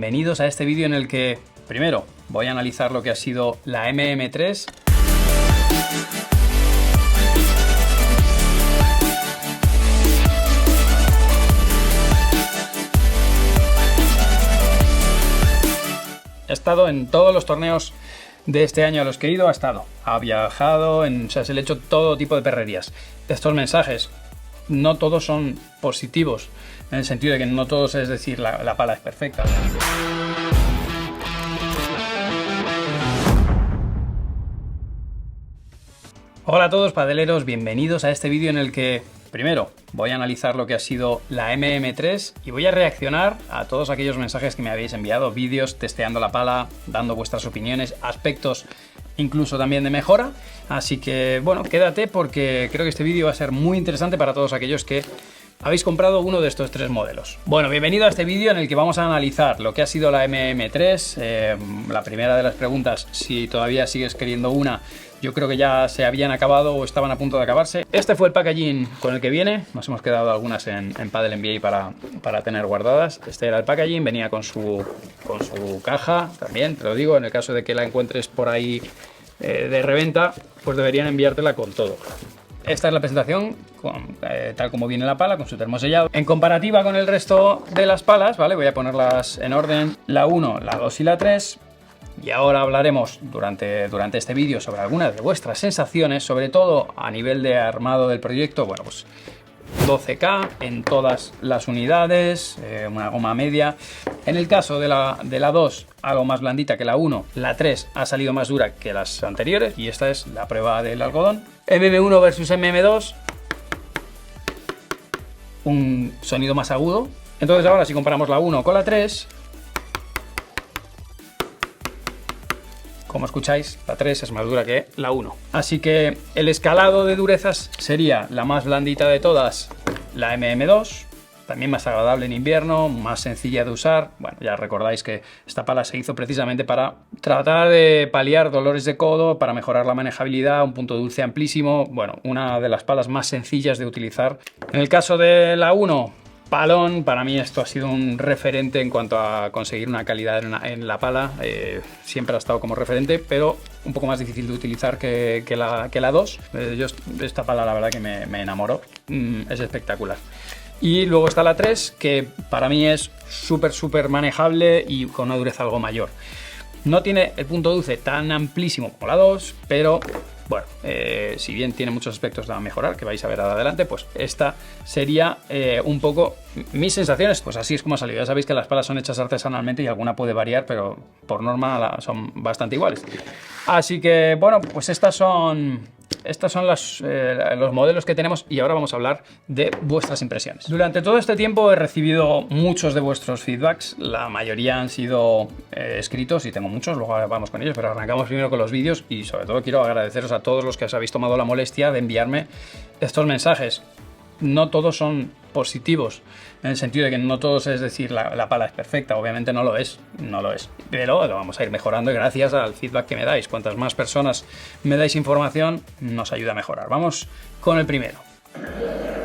Bienvenidos a este vídeo en el que, primero, voy a analizar lo que ha sido la MM3. He estado en todos los torneos de este año a los que he ido, ha viajado, se le ha hecho todo tipo de perrerías. Estos mensajes, no todos son positivos, en el sentido de que no todos, es decir, la pala es perfecta. Hola a todos padeleros, bienvenidos a este vídeo en el que, primero, voy a analizar lo que ha sido la MM3 y voy a reaccionar a todos aquellos mensajes que me habéis enviado, vídeos testeando la pala, dando vuestras opiniones, aspectos incluso también de mejora. Así que, bueno, quédate porque creo que este vídeo va a ser muy interesante para todos aquellos que habéis comprado uno de estos tres modelos. Bueno, bienvenido a este vídeo en el que vamos a analizar lo que ha sido la MM3. La primera de las preguntas, si todavía sigues queriendo una, yo creo que ya se habían acabado o estaban a punto de acabarse. Este fue el packaging con el que viene. Nos hemos quedado algunas en Padel NBA para tener guardadas. Este era el packaging, venía con su caja también. Te lo digo, en el caso de que la encuentres por ahí de reventa, pues deberían enviártela con todo. Esta es la presentación, tal como viene la pala, con su termosellado. En comparativa con el resto de las palas, ¿vale? Voy a ponerlas en orden, la 1, la 2 y la 3. Y ahora hablaremos durante este vídeo sobre algunas de vuestras sensaciones, sobre todo a nivel de armado del proyecto. Bueno, pues 12K en todas las unidades, una goma media. En el caso de la 2, algo más blandita que la 1, la 3 ha salido más dura que las anteriores y esta es la prueba del algodón. MM1 versus MM2, un sonido más agudo. Entonces ahora si comparamos la 1 con la 3, como escucháis, la 3 es más dura que la 1. Así que el escalado de durezas sería la más blandita de todas, la MM2, también más agradable en invierno, más sencilla de usar. Bueno, ya recordáis que esta pala se hizo precisamente para tratar de paliar dolores de codo, para mejorar la manejabilidad, un punto dulce amplísimo. Bueno, una de las palas más sencillas de utilizar. En el caso de la 1, palón, para mí esto ha sido un referente en cuanto a conseguir una calidad en la pala. Siempre ha estado como referente, pero un poco más difícil de utilizar que la 2. Yo esta pala la verdad que me enamoró, es espectacular. Y luego está la 3, que para mí es súper manejable y con una dureza algo mayor. No tiene el punto dulce tan amplísimo como la 2, pero bueno, si bien tiene muchos aspectos a mejorar, que vais a ver adelante, pues esta sería un poco mis sensaciones. Pues así es como ha salido. Ya sabéis que las palas son hechas artesanalmente y alguna puede variar, pero por norma son bastante iguales. Así que, bueno, pues estos son los modelos que tenemos y ahora vamos a hablar de vuestras impresiones. Durante todo este tiempo he recibido muchos de vuestros feedbacks, la mayoría han sido escritos y tengo muchos, luego vamos con ellos, pero arrancamos primero con los vídeos y sobre todo quiero agradeceros a todos los que os habéis tomado la molestia de enviarme estos mensajes. No todos son positivos, en el sentido de que no todos, es decir, la pala es perfecta, obviamente no lo es, pero lo vamos a ir mejorando y gracias al feedback que me dais. Cuantas más personas me dais información, nos ayuda a mejorar. Vamos con el primero.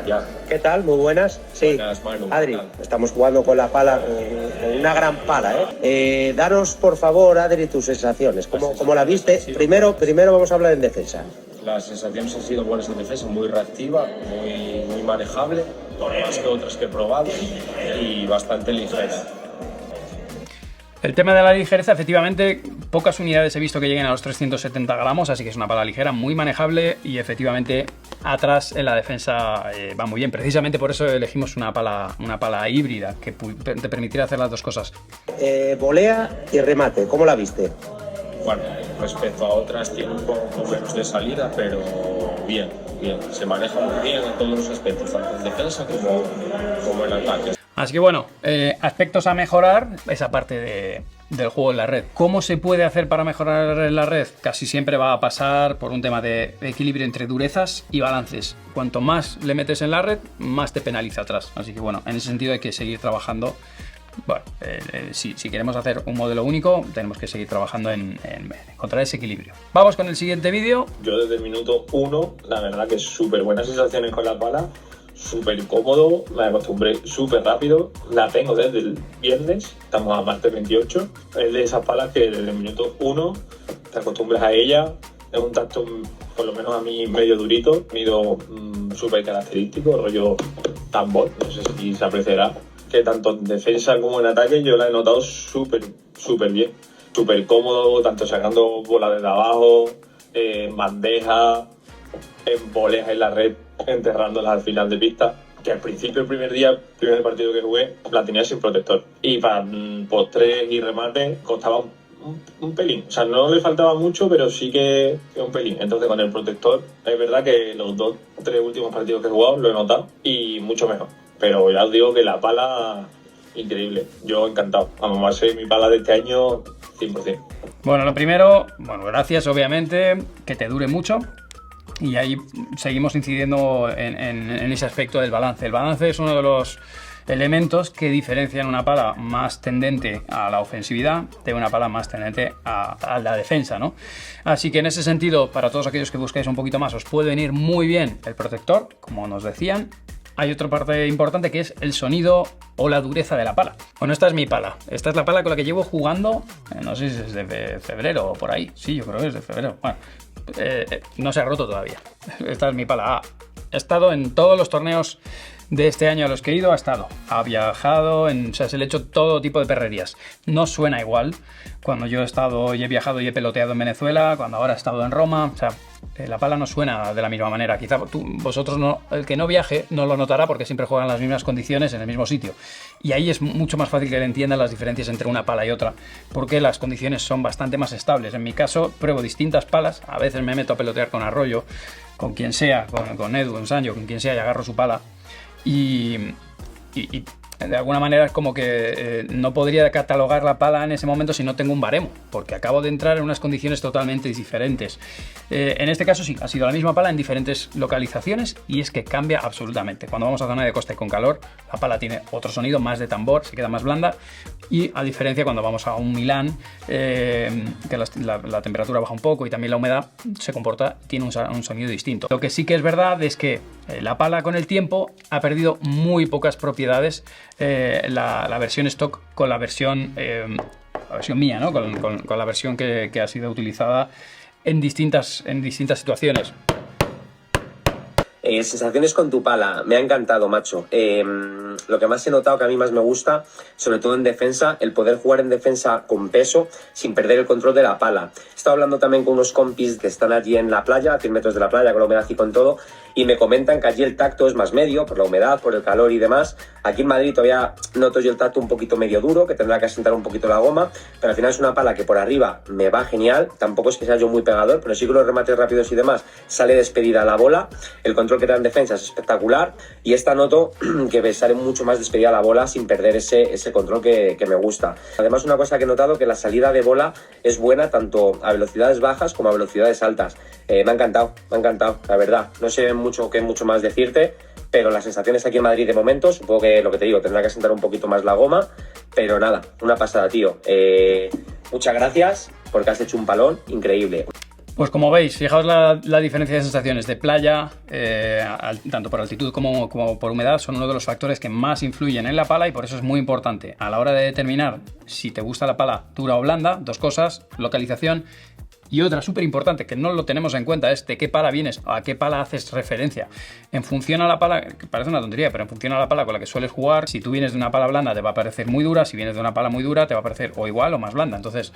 Ya. ¿Qué tal? Muy buenas. Sí, buenas, Manu. Adri, estamos jugando con la pala, con una gran pala, ¿eh? Danos, por favor, Adri, tus sensaciones. ¿Cómo la viste? Sí. Primero vamos a hablar en defensa. Las sensaciones han sido buenas en defensa, muy reactiva, muy manejable, más que otras que he probado y bastante ligera. El tema de la ligereza, efectivamente, pocas unidades he visto que lleguen a los 370 gramos, así que es una pala ligera, muy manejable y efectivamente atrás en la defensa va muy bien. Precisamente por eso elegimos una pala híbrida que te permitiera hacer las dos cosas. Volea y remate, ¿cómo la viste? Bueno, respecto a otras tiene un poco menos de salida, pero bien. Se maneja muy bien en todos los aspectos, tanto en defensa como en ataque. Así que bueno, aspectos a mejorar, esa parte del juego en la red. ¿Cómo se puede hacer para mejorar en la red? Casi siempre va a pasar por un tema de equilibrio entre durezas y balances. Cuanto más le metes en la red, más te penaliza atrás. Así que bueno, en ese sentido hay que seguir trabajando. Bueno, si queremos hacer un modelo único, tenemos que seguir trabajando en encontrar ese equilibrio. Vamos con el siguiente vídeo. Yo desde el minuto 1, la verdad que súper buenas sensaciones con la pala. súper cómodo, me acostumbré súper rápido, la tengo desde el viernes, estamos a martes 28, es de esas palas que desde el minuto 1 te acostumbras a ella, es un tacto, por lo menos a mí, medio durito, sonido súper característico, rollo tambor, no sé si se apreciará, que tanto en defensa como en ataque yo la he notado súper bien, súper cómodo, tanto sacando bola desde abajo, en bandeja, en voleas en la red, enterrándolas al final de pista, que al principio, el primer partido que jugué, la tenía sin protector. Y para postres y remates costaba un pelín. O sea, no le faltaba mucho, pero sí que un pelín. Entonces, con el protector, es verdad que los 2-3 últimos partidos que he jugado lo he notado y mucho mejor. Pero ya os digo que la pala, increíble. Yo encantado. Vamos, va a ser mi pala de este año 100%. Bueno, lo primero, gracias obviamente, que te dure mucho. Y ahí seguimos incidiendo en ese aspecto del balance. El balance es uno de los elementos que diferencian una pala más tendente a la ofensividad de una pala más tendente a la defensa, ¿no? Así que en ese sentido, para todos aquellos que busquáis un poquito más, os puede venir muy bien el protector, como nos decían. Hay otra parte importante que es el sonido o la dureza de la pala. Bueno, esta es mi pala. Esta es la pala con la que llevo jugando, no sé si es desde febrero o por ahí. Sí, yo creo que es de febrero. Bueno, no se ha roto todavía. Esta es mi pala. He estado en todos los torneos de este año a los que he ido, ha viajado, o sea, se le ha hecho todo tipo de perrerías. No suena igual cuando yo he estado y he viajado y he peloteado en Venezuela, cuando ahora he estado en Roma. O sea, la pala no suena de la misma manera. Quizá vosotros no, el que no viaje no lo notará porque siempre juegan las mismas condiciones en el mismo sitio. Y ahí es mucho más fácil que le entiendan las diferencias entre una pala y otra, porque las condiciones son bastante más estables. En mi caso, pruebo distintas palas. A veces me meto a pelotear con Arroyo, con quien sea, con Edu, con Sancho, con quien sea, y agarro su pala. Y de alguna manera es como que no podría catalogar la pala en ese momento si no tengo un baremo, porque acabo de entrar en unas condiciones totalmente diferentes. En este caso sí, ha sido la misma pala en diferentes localizaciones y es que cambia absolutamente. Cuando vamos a zona de costa y con calor, la pala tiene otro sonido, más de tambor, se queda más blanda, y a diferencia cuando vamos a un Milán, que la temperatura baja un poco y también la humedad se comporta, tiene un sonido distinto. Lo que sí que es verdad es que la pala con el tiempo ha perdido muy pocas propiedades, la versión stock con la versión mía, ¿no? Con la versión que ha sido utilizada en distintas situaciones. Sensaciones con tu pala, me ha encantado, macho. Lo que más he notado que a mí más me gusta, sobre todo en defensa, el poder jugar en defensa con peso sin perder el control de la pala. He estado hablando también con unos compis que están allí en la playa, a 100 metros de la playa, con la humedad y con todo, y me comentan que allí el tacto es más medio, por la humedad, por el calor y demás. Aquí en Madrid todavía noto yo el tacto un poquito medio duro, que tendrá que asentar un poquito la goma, pero al final es una pala que por arriba me va genial, tampoco es que sea yo muy pegador, pero sí que los remates rápidos y demás sale despedida la bola, el control que da en defensa es espectacular, y esta noto que sale mucho más despedida la bola sin perder ese control que me gusta. Además, una cosa que he notado, que la salida de bola es buena tanto a velocidades bajas como a velocidades altas. Me ha encantado, la verdad. No sé mucho más decirte, pero las sensaciones aquí en Madrid de momento, supongo que lo que te digo, tendrá que asentar un poquito más la goma, pero nada, una pasada, tío. Muchas gracias porque has hecho un palón increíble. Pues como veis, fijaos la diferencia de sensaciones de playa, tanto por altitud como por humedad, son uno de los factores que más influyen en la pala, y por eso es muy importante a la hora de determinar si te gusta la pala dura o blanda. Dos cosas: localización, y otra súper importante que no lo tenemos en cuenta es de qué pala vienes, a qué pala haces referencia. En función a la pala, que parece una tontería, pero en función a la pala con la que sueles jugar, si tú vienes de una pala blanda te va a parecer muy dura, si vienes de una pala muy dura te va a parecer o igual o más blanda. Entonces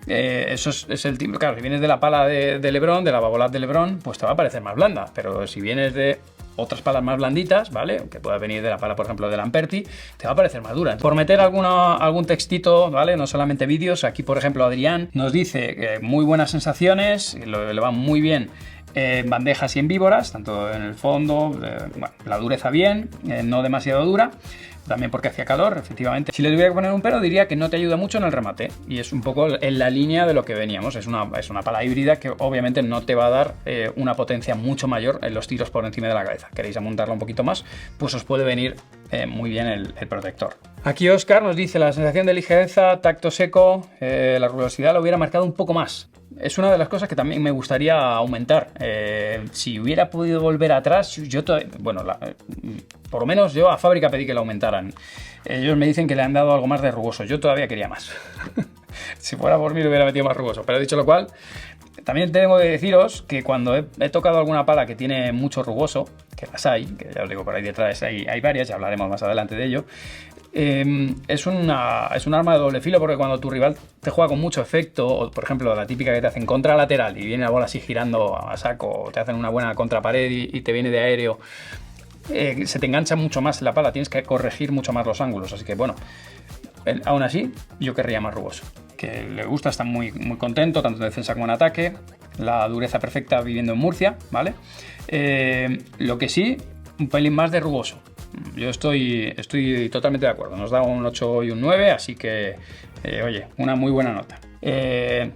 eso es el tipo. Claro, si vienes de la pala de LeBron, de la Babolat de LeBron, pues te va a parecer más blanda, pero si vienes de otras palas más blanditas, ¿vale? Que pueda venir de la pala, por ejemplo, de Lamperti, te va a parecer más dura. Por meter algún textito, ¿vale? No solamente vídeos. Aquí, por ejemplo, Adrián nos dice muy buenas sensaciones, le va muy bien en bandejas y en víboras, tanto en el fondo, bueno, la dureza bien, no demasiado dura. También porque hacía calor, efectivamente. Si le tuviera que poner un pero, diría que no te ayuda mucho en el remate. Y es un poco en la línea de lo que veníamos. Es una pala híbrida que obviamente no te va a dar una potencia mucho mayor en los tiros por encima de la cabeza. Queréis amontarla un poquito más, pues os puede venir muy bien el protector. Aquí Oscar nos dice: la sensación de ligereza, tacto seco, la rugosidad lo hubiera marcado un poco más. Es una de las cosas que también me gustaría aumentar. Si hubiera podido volver atrás, por lo menos yo a fábrica pedí que lo aumentaran. Ellos me dicen que le han dado algo más de rugoso. Yo todavía quería más. Si fuera por mí, lo hubiera metido más rugoso. Pero dicho lo cual, también tengo que deciros que cuando he tocado alguna pala que tiene mucho rugoso, que las hay, que ya os digo, por ahí detrás hay varias, ya hablaremos más adelante de ello. Es un arma de doble filo, porque cuando tu rival te juega con mucho efecto, o por ejemplo la típica que te hacen contra lateral y viene la bola así girando a saco, o te hacen una buena contrapared y te viene de aéreo, se te engancha mucho más la pala, tienes que corregir mucho más los ángulos. Así que bueno, aún así yo querría más rugoso. Que le gusta, está muy, muy contento, tanto en defensa como en ataque. La dureza perfecta viviendo en Murcia, ¿vale? Lo que sí, un pelín más de rugoso. Yo estoy totalmente de acuerdo. Nos da un 8 y un 9, así que, oye, una muy buena nota.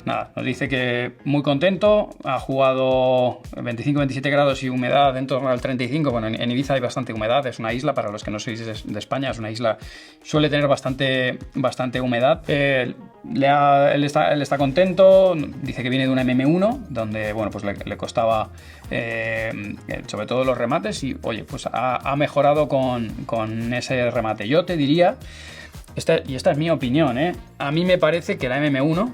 Nada, nos dice que muy contento, ha jugado 25-27 grados y humedad en torno al 35. Bueno, en Ibiza hay bastante humedad, es una isla, para los que no sois de España, es una isla, suele tener bastante humedad. Él está contento, dice que viene de una MM1, donde bueno, pues le costaba sobre todo los remates, y oye, pues ha mejorado con ese remate. Yo te diría, esta es mi opinión, a mí me parece que la MM1,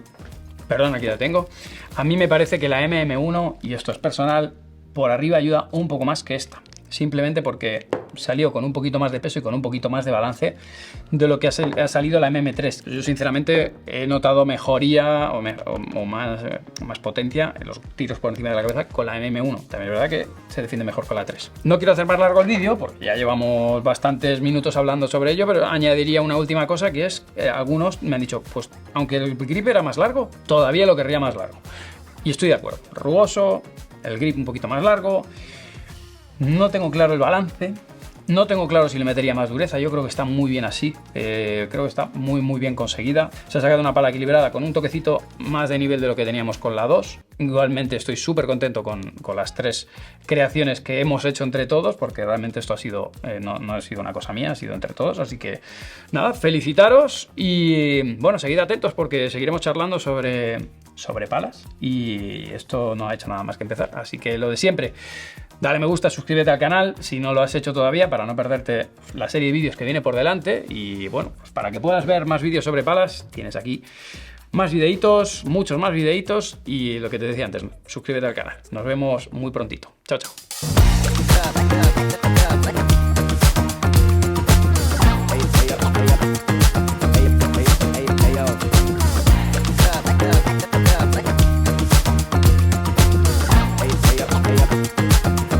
perdón, aquí la tengo, a mí me parece que la MM1, y esto es personal, por arriba ayuda un poco más que esta. Simplemente porque salió con un poquito más de peso y con un poquito más de balance de lo que ha salido la MM3. Yo sinceramente he notado mejoría o más potencia en los tiros por encima de la cabeza con la MM1. También es verdad que se defiende mejor con la 3. No quiero hacer más largo el vídeo porque ya llevamos bastantes minutos hablando sobre ello, pero añadiría una última cosa, que es algunos me han dicho, pues aunque el grip era más largo, todavía lo querría más largo. Y estoy de acuerdo. Rugoso, el grip un poquito más largo. No tengo claro el balance, no tengo claro si le metería más dureza. Yo creo que está muy bien así, creo que está muy bien conseguida. Se ha sacado una pala equilibrada con un toquecito más de nivel de lo que teníamos con la 2. Igualmente estoy súper contento con las 3 creaciones que hemos hecho entre todos, porque realmente esto ha sido, no ha sido una cosa mía, ha sido entre todos. Así que nada, felicitaros y bueno, seguid atentos porque seguiremos charlando sobre palas, y esto no ha hecho nada más que empezar. Así que lo de siempre, dale me gusta, suscríbete al canal si no lo has hecho todavía, para no perderte la serie de vídeos que viene por delante. Y bueno, pues para que puedas ver más vídeos sobre palas, tienes aquí más videitos, muchos más videitos, y lo que te decía antes, suscríbete al canal. Nos vemos muy prontito. Chao, chao.